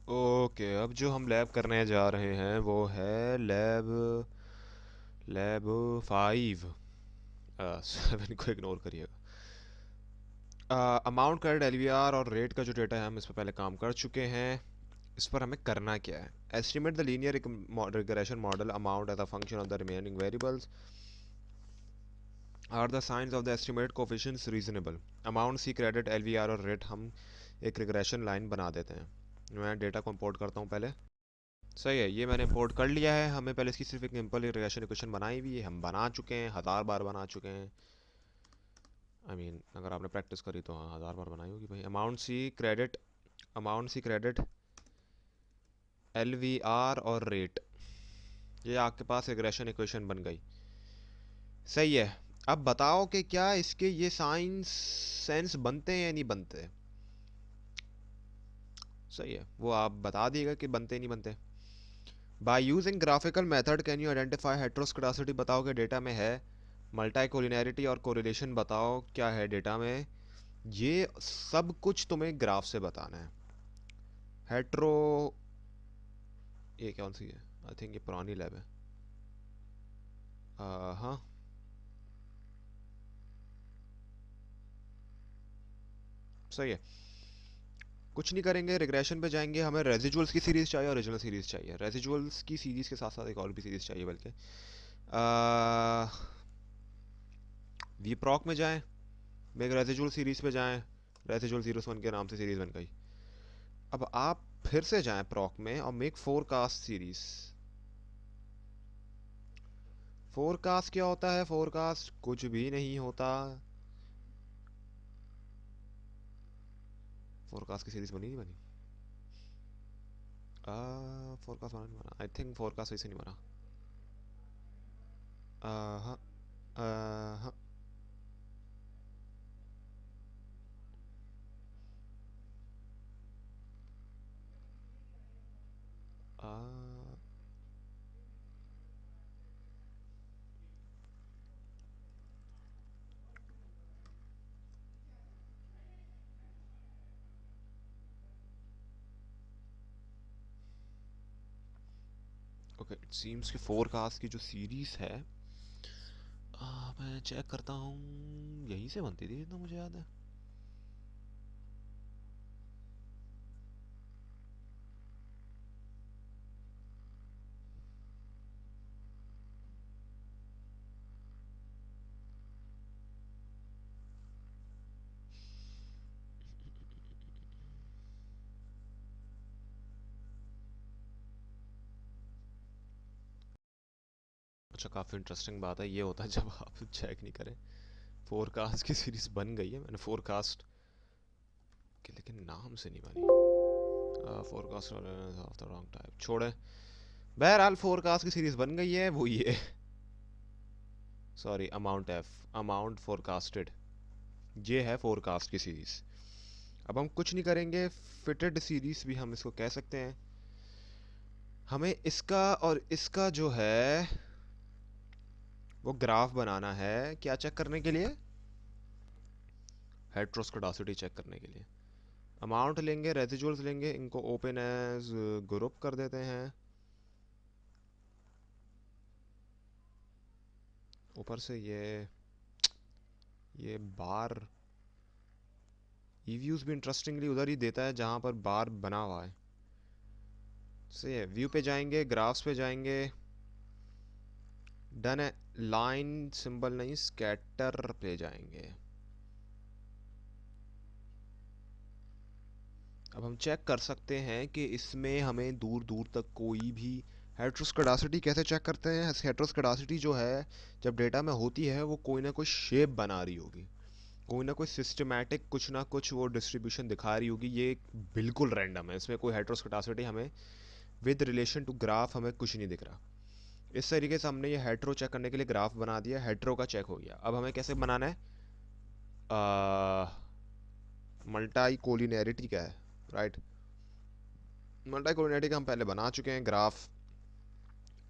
Okay, अब जो हम लैब करने जा रहे हैं वो है लैब लैब 5। 7 को इग्नोर करिएगा। अमाउंट क्रेडिट एलवीआर और रेट का जो डेटा है हम इस पर पहले काम कर चुके हैं। इस पर हमें करना क्या है? Estimate the linear regression model amount as a function of the remaining variables are the signs of the estimate coefficients reasonable. Amount C credit LVR और रेट हम एक रिग्रेशन लाइन बना देते हैं। मैं डेटा को इंपोर्ट करता हूँ पहले। सही है, ये मैंने इंपोर्ट कर लिया है। हमें पहले इसकी सिर्फ एक सिंपल रिग्रेशन इक्वेशन बनाई हुई है, हम बना चुके हैं, 1000 बार बना चुके हैं। अगर आपने प्रैक्टिस करी तो हाँ, 1000 बार बनाई होगी भाई। अमाउंट सी क्रेडिट एल वी आर और रेट, ये आपके पास रिग्रेशन इक्वेशन बन गई। सही है। अब बताओ कि क्या इसके ये साइंस सेंस बनते हैं या नहीं बनते? सही है, वो आप बता दिएगा कि बनते नहीं बनते। By using graphical method can you identify heteroscedasticity, बताओ कि डेटा में है। मल्टी कोलिनैरिटी और कोरिलेशन बताओ क्या है डेटा में। ये सब कुछ तुम्हें ग्राफ से बताना है। हेट्रो, ये कौन सी है? आई थिंक ये पुरानी लैब है। हाँ, सही है। कुछ नहीं करेंगे, रिग्रेशन पे जाएंगे। हमें रेजिजुअल्स की सीरीज चाहिए, ओरिजिनल सीरीज चाहिए। रेजिजुअल्स की सीरीज के साथ साथ एक और भी सीरीज चाहिए बल्कि। वी प्रॉक में जाएं, मेक रेजिजुअल सीरीज पे जाएं। रेजिजुअल 01 के नाम से सीरीज बन गई। अब आप फिर से जाएं प्रॉक में और मेक फोरकास्ट सीरीज। फोरकास्ट क्या होता है? फोरकास्ट कुछ भी नहीं होता। फोरकास्ट की सीरीज बनी नहीं बनी? फोरकास्ट बना नहीं बना? आई थिंक फोरकास्ट वैसे नहीं बना। हाँ, हाँ, ओके। इट सीम्स कि फोरकास्ट की जो सीरीज है, मैं चेक करता हूँ, यहीं से बनती थी जितना मुझे याद है। अच्छा, काफ़ी इंटरेस्टिंग बात है, ये होता है जब आप चेक नहीं करें। फोरकास्ट की सीरीज बन गई है, मैंने फोरकास्ट के लेकिन नाम से नहीं बनी। Forecast of the wrong type छोड़े। बहरहाल फोरकास्ट की सीरीज बन गई है, वो ये। Sorry, amount F, amount forecasted, ये है फोरकास्ट की सीरीज। अब हम कुछ नहीं करेंगे, फिटेड सीरीज भी हम इसको कह सकते हैं। हमें इसका और इसका जो है वो ग्राफ बनाना है, क्या चेक करने के लिए? हेट्रोस्कोडासिटी चेक करने के लिए। अमाउंट लेंगे, रेसिजुअल्स लेंगे, इनको ओपन एज ग्रुप कर देते हैं। ऊपर से ये बार ईव्यूज भी इंटरेस्टिंगली उधर ही देता है जहाँ पर बार बना हुआ है। सही है, व्यू पे जाएंगे, ग्राफ्स पे जाएंगे। डन है। लाइन सिंबल नहीं, स्कैटर पे जाएंगे। अब हम चेक कर सकते हैं कि इसमें हमें दूर दूर तक कोई भी हेट्रोस्कोडासिटी कैसे चेक करते हैं? हेट्रोस्कोडासिटी जो है, जब डेटा में होती है वो कोई ना कोई शेप बना रही होगी, कोई ना कोई सिस्टमैटिक कुछ ना कुछ वो डिस्ट्रीब्यूशन दिखा रही होगी। ये बिल्कुल रैंडम है, इसमें कोई हेट्रोस्कोडासिटी हमें विद रिलेशन टू ग्राफ हमें कुछ नहीं दिख रहा। इस तरीके से हमने ये हेट्रो चेक करने के लिए ग्राफ बना दिया, हेट्रो का चेक हो गया। अब हमें कैसे बनाना है? मल्टाई कोलिनैरिटी का है, राइट। मल्टाई कोलिनैरिटी का हम पहले बना चुके हैं graph.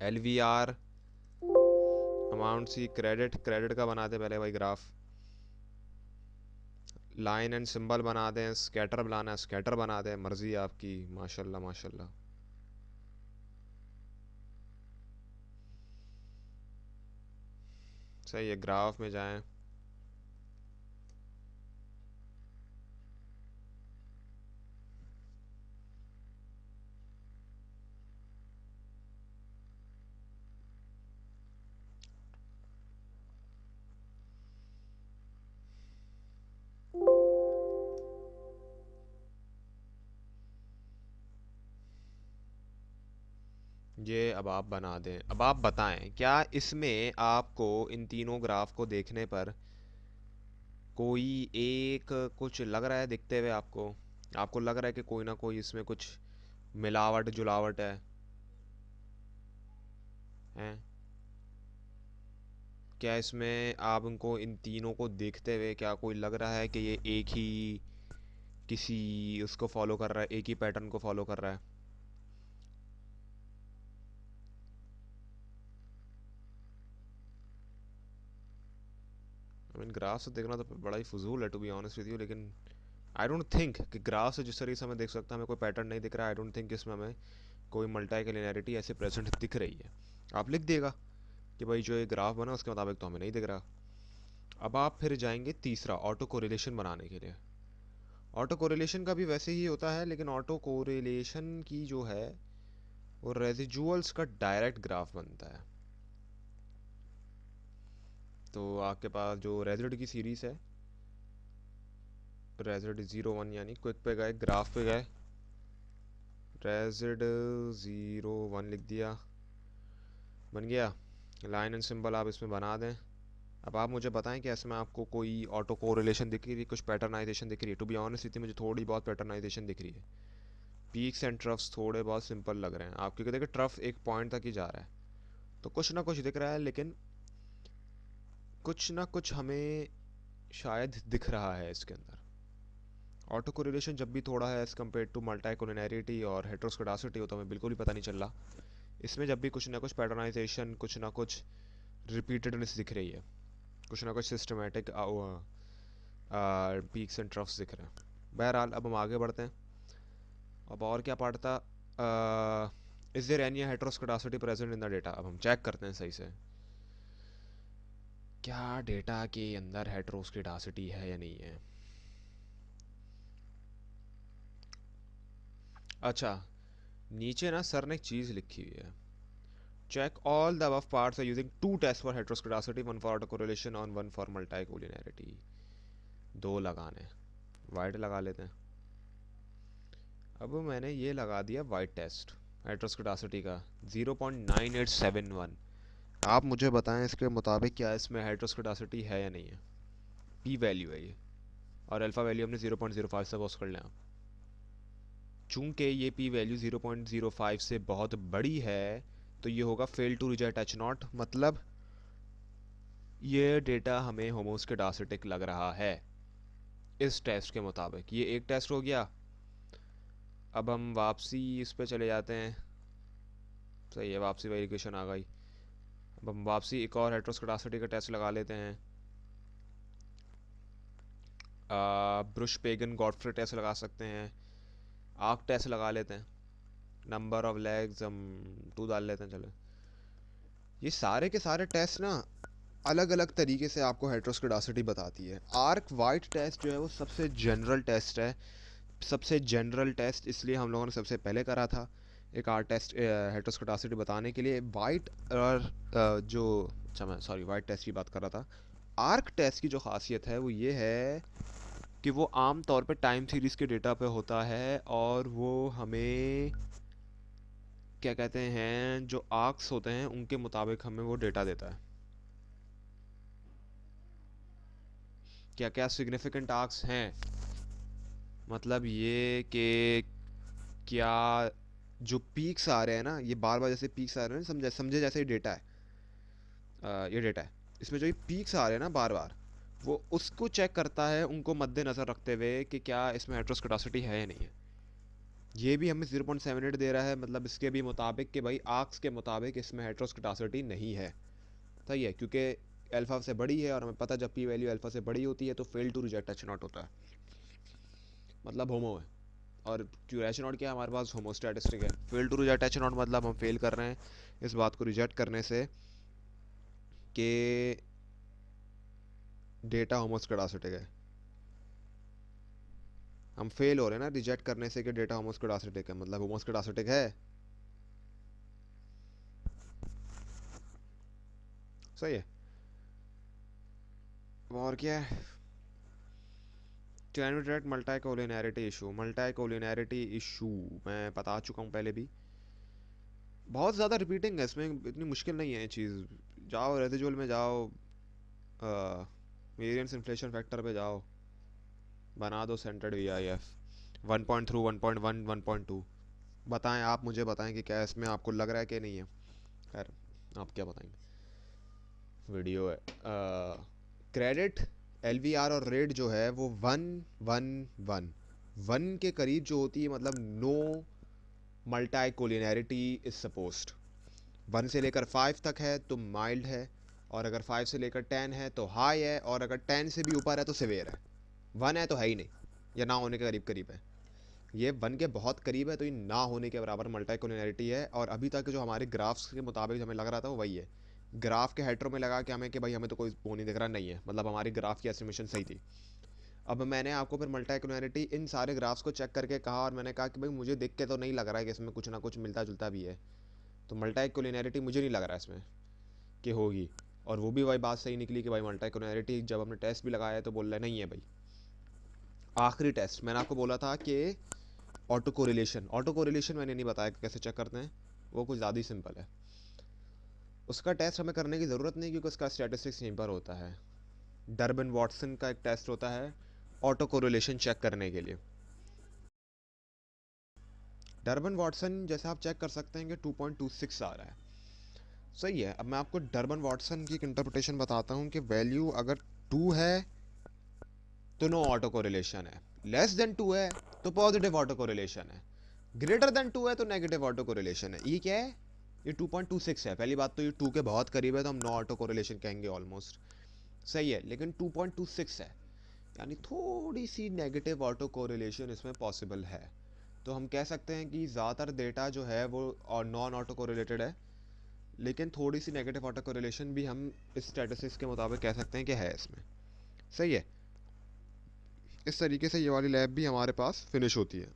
L V R, amount सी क्रेडिट, क्रेडिट का बनाते पहले भाई ग्राफ। लाइन एंड सिंबल बना दें, स्कैटर बनाना है स्कैटर बना दें, मर्जी है आपकी। माशाल्लाह माशाल्लाह। सही है, ग्राफ में जाएं। ये अब आप बना दें। अब आप बताएं, क्या इसमें आपको इन तीनों ग्राफ को देखने पर कोई एक कुछ लग रहा है दिखते हुए? आपको आपको लग रहा है कि कोई ना कोई इसमें कुछ मिलावट जुलावट है? हैं? क्या इसमें आप उनको इन तीनों को देखते हुए क्या कोई लग रहा है कि ये एक ही किसी उसको फॉलो कर रहा है, एक ही पैटर्न को फॉलो कर रहा है? आई मीन ग्राफ से देखना तो बड़ा ही फजूल है to be honest with you, लेकिन आई डोंट थिंक कि ग्राफ से जिस तरीके से हमें देख सकता है हमें कोई पैटर्न नहीं दिख रहा है। आई डोंट थिंक इसमें हमें कोई मल्टी लिनियरिटी ऐसे प्रेजेंट दिख रही है। आप लिख देगा कि भाई जो ये ग्राफ बना उसके मुताबिक तो हमें नहीं दिख रहा। अब आप फिर जाएंगे तीसरा, ऑटो कोरिलेशन बनाने के लिए। ऑटो कोरिलेशन का भी वैसे ही होता है, लेकिन ऑटो कोरिलेशन की जो है वो रेजिजुअल्स का डायरेक्ट ग्राफ बनता है। तो आपके पास जो रेजिड की सीरीज़ है, रेजिड 0 1 यानी क्विक पे गए, ग्राफ पे गए, रेजिड 0 1 लिख दिया, बन गया। लाइन एंड सिंबल आप इसमें बना दें। अब आप मुझे बताएं कि इसमें आपको कोई ऑटो कोरिलेशन दिख रही है, कुछ पैटर्नाइजेशन दिख रही है? टू बी ऑनेस्ट इतनी मुझे थोड़ी बहुत पैटर्नाइजेशन दिख रही है। पीक्स एंड ट्रफ्स थोड़े बहुत सिंपल लग रहे हैं आप, क्योंकि देखिए ट्रफ एक पॉइंट तक ही जा रहा है, तो कुछ ना कुछ दिख रहा है, लेकिन कुछ ना कुछ हमें शायद दिख रहा है इसके अंदर। ऑटो कोरिलेशन जब भी थोड़ा है एज़ कम्पेयर टू मल्टी कोलिनैरिटी और हेट्रोस्कोडासिटी हो तो हमें बिल्कुल भी पता नहीं चल रहा। इसमें जब भी कुछ ना कुछ पैटर्नाइजेशन, कुछ ना कुछ रिपीटेडनेस दिख रही है, कुछ ना कुछ सिस्टमेटिक पीक्स एंड ट्रफ्स दिख रहे हैं। बहरहाल अब हम आगे बढ़ते हैं। अब और क्या पढ़ता, is there any heteroscedasticity present in the data? अब हम चेक करते हैं सही से क्या डेटा के अंदर हेट्रोस्कोडासिटी है या नहीं है। अच्छा, नीचे ना सर ने एक चीज़ लिखी हुई है, check all the above parts are using two tests for heteroscedasticity, one for autocorrelation and one for multicollinearity। दो लगाने, वाइट लगा लेते हैं। अब मैंने ये लगा दिया वाइट टेस्ट हेट्रोस्कोडासिटी का 0.9871। आप मुझे बताएं इसके मुताबिक क्या इसमें हेट्रोस्कोडासिटी है या नहीं है। पी वैल्यू है ये, और अल्फ़ा वैल्यू हमने 0.05 से पोस्ट कर लें। चूंकि ये पी वैल्यू 0.05 से बहुत बड़ी है तो ये होगा fail to reject H not, मतलब ये डेटा हमें होमोस्कोडासिटिक लग रहा है इस टेस्ट के मुताबिक। ये एक टेस्ट हो गया। अब हम वापसी इस पे चले जाते हैं। सही है, वापसी वेरिफिकेशन आ गई। अब हम वापसी एक और हेट्रोस्कोडासिटी का टेस्ट लगा लेते हैं। ब्रुश पेगन गॉडफ्रे टेस्ट लगा सकते हैं, आर्क टेस्ट लगा लेते हैं, नंबर ऑफ लेग्स हम 2 डाल लेते हैं। चलो, ये सारे के सारे टेस्ट ना अलग अलग तरीके से आपको हेट्रोस्कोडासिटी बताती है। आर्क वाइट टेस्ट जो है वो सबसे जनरल टेस्ट है। सबसे जनरल टेस्ट इसलिए हम लोगों ने सबसे पहले करा था एक आर्क टेस्ट हेट्रोस्कोडासिटी बताने के लिए। वाइट और जो, अच्छा मैं सॉरी वाइट टेस्ट की बात कर रहा था। आर्क टेस्ट की जो खासियत है वो ये है कि वो आम तौर पे टाइम सीरीज़ के डेटा पे होता है, और वो हमें क्या कहते हैं, जो आर्क्स होते हैं उनके मुताबिक हमें वो डेटा देता है। क्या क्या सिग्निफिकेंट आर्क्स हैं, मतलब ये कि क्या जो पीक्स आ रहे हैं ना, ये बार बार जैसे पीक्स आ रहे हैं, समझे समझे जैसे ये डेटा है, ये डेटा है, इसमें जो ये पीक्स आ रहे हैं ना बार बार, वो उसको चेक करता है उनको मद्देनज़र रखते हुए कि क्या इसमें हेट्रोस्कोडासिटी है या नहीं है। ये भी हमें 0.78 दे रहा है, मतलब इसके भी मुताबिक कि भाई आर्क्स के मुताबिक इसमें हेट्रोस्कोडासिटी नहीं है। सही है, क्योंकि अल्फ़ा से बड़ी है और हमें पता जब पी वैल्यू अल्फ़ा से बड़ी होती है तो fail to reject H not होता है। मतलब होमो है, और क्यों एच नॉट क्या है, हमारे पास होमोस्टैटिस्टिक है। Fail to reject H not मतलब हम फेल कर रहे हैं इस बात को रिजेक्ट करने से कि डेटा होमोस्कैडासिटिक है। हम फेल हो रहे हैं ना रिजेक्ट करने से कि डेटा होमोस्कैडासिटिक है, मतलब होमोस्कैडासिटिक है। सही है। और क्या है, can we detect multicollinearity issue. Multicollinearity issue मैं बता चुका हूँ पहले भी, बहुत ज़्यादा रिपीटिंग है इसमें, इतनी मुश्किल नहीं है ये चीज़। जाओ रेसिजुअल में जाओ, वेरिएंस इन्फ्लेशन फैक्टर पे जाओ, बना दो सेंटर्ड वी आई एफ 1.3 1.1 1.2। बताएं, आप मुझे बताएं कि क्या इसमें आपको लग रहा है कि नहीं है। खैर, आप क्या बताएंगे, वीडियो है। क्रेडिट एल वी आर और रेट जो है वो 1 1 1 के करीब जो होती है, मतलब नो मल्टी कोलिनैरिटी इज सपोज्ड। 1 से लेकर 5 तक है तो माइल्ड है, और अगर 5 से लेकर 10 है तो हाई है, और अगर 10 से भी ऊपर है तो सिवियर है। 1 है तो है ही नहीं, या ना होने के करीब करीब है। ये 1 के बहुत करीब है तो ये ना होने के बराबर मल्टी कोलिनैरिटी है। और अभी तक जो हमारे ग्राफ्स के मुताबिक हमें लग रहा था वो वही है। ग्राफ के हेडरों में लगा के हमें कि भाई हमें तो कोई वो नहीं दिख रहा, नहीं है, मतलब हमारी ग्राफ की एस्टिमेशन सही थी। अब मैंने आपको फिर मल्टी कोलिनैरिटी इन सारे ग्राफ्स को चेक करके कहा, और मैंने कहा कि भाई मुझे देख के तो नहीं लग रहा है कि इसमें कुछ ना कुछ मिलता जुलता भी है, तो मल्टी कोलिनैरिटी मुझे नहीं लग रहा है इसमें कि होगी। और वो भी भाई बात सही निकली कि भाई मल्टी कोलिनैरिटी जब हमने टेस्ट भी लगाया है तो बोल रहे नहीं है भाई। आखिरी टेस्ट मैंने आपको बोला था कि ऑटो कोरिलेशन, ऑटो कोरिलेशन मैंने नहीं बताया कि कैसे चेक करते हैं, वो कुछ ज़्यादा ही सिंपल है। उसका टेस्ट हमें करने की ज़रूरत नहीं क्योंकि उसका स्टैटिस्टिक्स यहीं पर होता है। डर्बन वॉटसन का एक टेस्ट होता है ऑटो कोरिलेशन चेक करने के लिए। डर्बन वॉटसन जैसे आप चेक कर सकते हैं कि 2.26 आ रहा है, सही है। अब मैं आपको डर्बन वॉटसन की एक इंटरप्रिटेशन बताता हूँ कि वैल्यू अगर 2 है तो नो ऑटो कोरिलेशन है, लेस देन 2 है तो पॉजिटिव ऑटो कोरिलेशन है, ग्रेटर देन 2 है तो नेगेटिव ऑटो कोरिलेशन है। ये क्या है, ये 2.26 है। पहली बात तो ये 2 के बहुत करीब है तो हम नो ऑटो कोरिलेशन कहेंगे ऑलमोस्ट, सही है। लेकिन 2.26 है, यानी थोड़ी सी नेगेटिव ऑटो कोरिलेशन इसमें पॉसिबल है। तो हम कह सकते हैं कि ज़्यादातर डेटा जो है वो और नॉन ऑटो कोरिलेटेड है, लेकिन थोड़ी सी नेगेटिव ऑटो कोरिलेशन भी हम इस स्टैटिस्टिक्स के मुताबिक कह सकते हैं कि है इसमें, सही है। इस तरीके से ये वाली लैब भी हमारे पास फिनिश होती है।